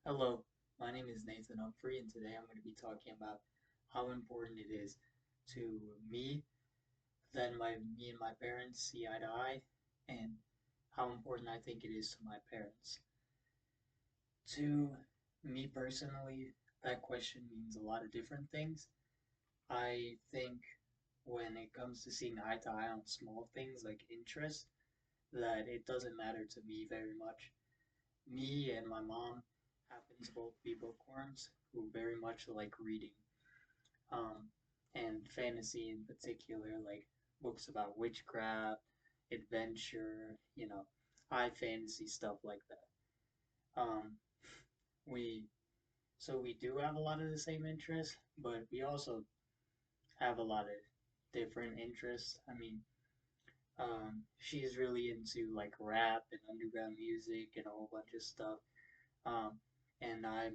Hello, my name is Nathan Humphrey, and today I'm going to be talking about how important it is to me that me and my parents see eye to eye, and how important I think it is to my parents. To me personally, that question means a lot of different things. I think when it comes to seeing eye to eye on small things like interest, that it doesn't matter to me very much. Me and my mom happen to both be bookworms who very much like reading, um, and fantasy in particular, like books about witchcraft, adventure, high fantasy stuff like that. We so we do have a lot of the same interests, but we also have a lot of different interests. She's really into like rap and underground music and a whole bunch of stuff. Um, and I'm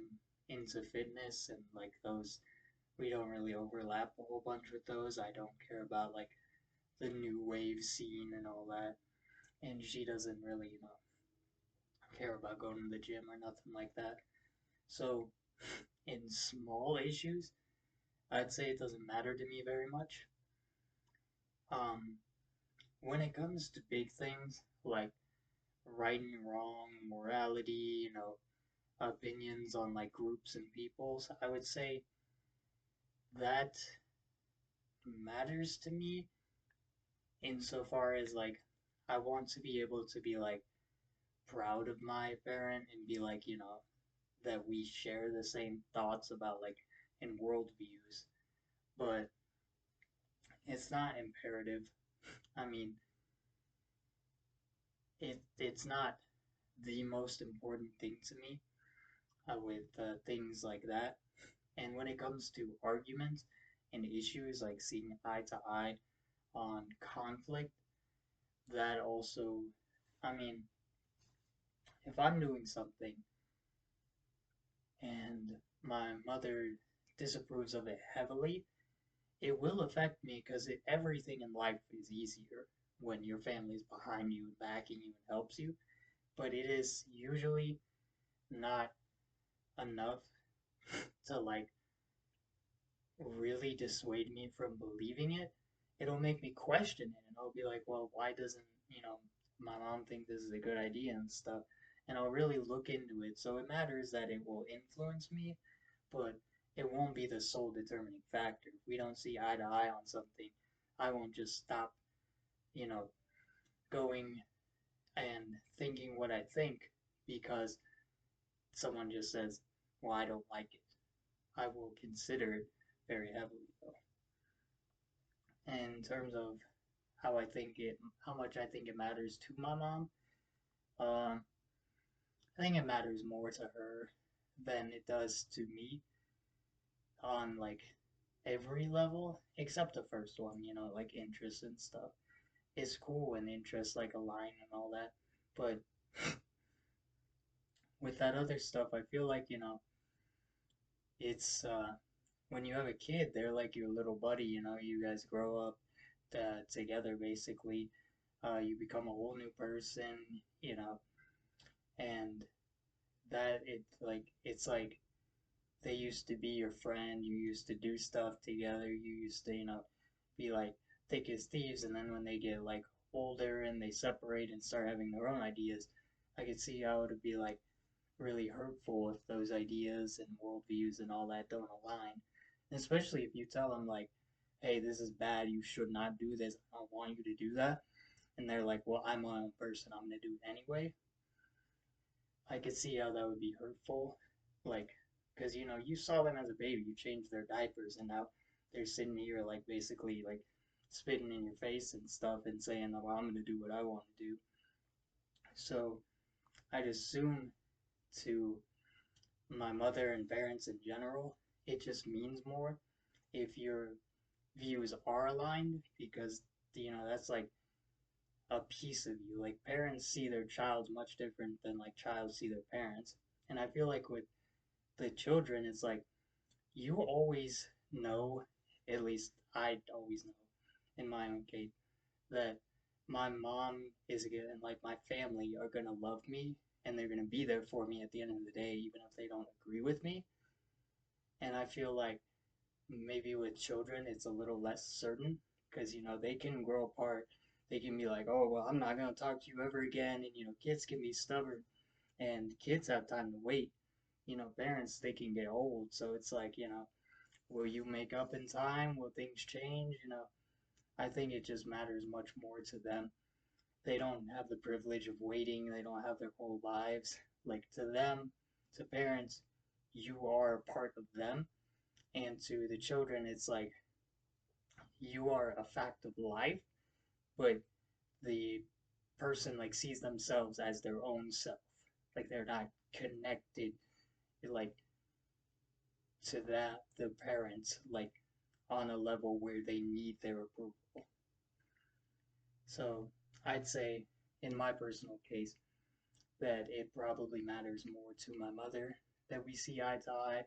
into fitness and like those we don't really overlap a whole bunch with those. I don't care about like the new wave scene and all that. And she doesn't really, care about going to the gym or nothing like that. So in small issues, I'd say it doesn't matter to me very much. Um, when it comes to big things like right and wrong, morality, opinions on like groups and peoples, I would say that matters to me insofar as like I want to be able to be like proud of my parent and be like, that we share the same thoughts about like in worldviews, but it's not imperative. I mean, it's not the most important thing to me with things like that. And when it comes to arguments and issues like seeing eye to eye on conflict, that also, I mean, if I'm doing something and my mother disapproves of it heavily, it will affect me because everything in life is easier when your family's behind you and backing you and helps you. But it is usually not enough to like really dissuade me from believing it. It'll make me question it and I'll be like, well, why doesn't, my mom think this is a good idea and stuff? And I'll really look into it. So it matters that it will influence me, but it won't be the sole determining factor. If we don't see eye to eye on something, I won't just stop, you know, going and thinking what I think because someone just says, well, I don't like it. I will consider it very heavily, though. And in terms of how much I think it matters to my mom, um, I think it matters more to her than it does to me on like every level except the first one, like interests and stuff. It's cool when interests like align and all that. But with that other stuff, I feel like, it's when you have a kid, they're like your little buddy, you guys grow up together basically. You become a whole new person, you know, and it's like they used to be your friend, you used to do stuff together, you used to, be like thick as thieves, and then when they get like older and they separate and start having their own ideas, I could see how it would be like really hurtful if those ideas and worldviews and all that don't align. And especially if you tell them like, hey, this is bad, you should not do this, I don't want you to do that. And they're like, well, I'm my own person, I'm gonna do it anyway. I could see how that would be hurtful. Like, because you saw them as a baby, you changed their diapers, and now they're sitting here like basically like spitting in your face and stuff and saying, "Oh, well, I'm gonna do what I want to do." So I'd assume to my mother and parents in general, it just means more if your views are aligned because that's like a piece of you. Like parents see their child much different than like child see their parents. And I feel like with the children, it's like you always know, at least I always know in my own case, that my mom is gonna, and like my family are gonna love me and they're going to be there for me at the end of the day, even if they don't agree with me. And I feel like maybe with children, it's a little less certain because, they can grow apart. They can be like, oh, well, I'm not going to talk to you ever again. And, kids can be stubborn and kids have time to wait. Parents, they can get old. So it's like, will you make up in time? Will things change? I think it just matters much more to them. They don't have the privilege of waiting, they don't have their whole lives. Like to them, to parents, you are a part of them. And to the children, it's like you are a fact of life, but the person like sees themselves as their own self. Like they're not connected like to that the parents like on a level where they need their approval. So I'd say in my personal case that it probably matters more to my mother that we see eye to eye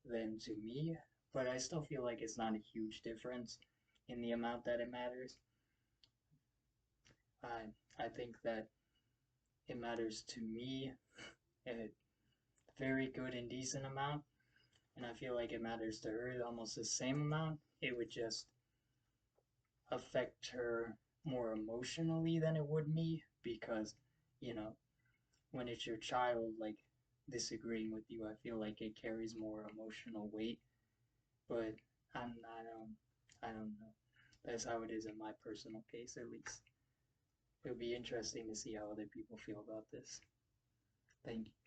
than to me, but I still feel like it's not a huge difference in the amount that it matters. I think that it matters to me a very good and decent amount, and I feel like it matters to her almost the same amount. It would just affect her more emotionally than it would me because, you know, when it's your child like disagreeing with you, I feel like it carries more emotional weight. But I don't know. That's how it is in my personal case, at least. It'll be interesting to see how other people feel about this. Thank you.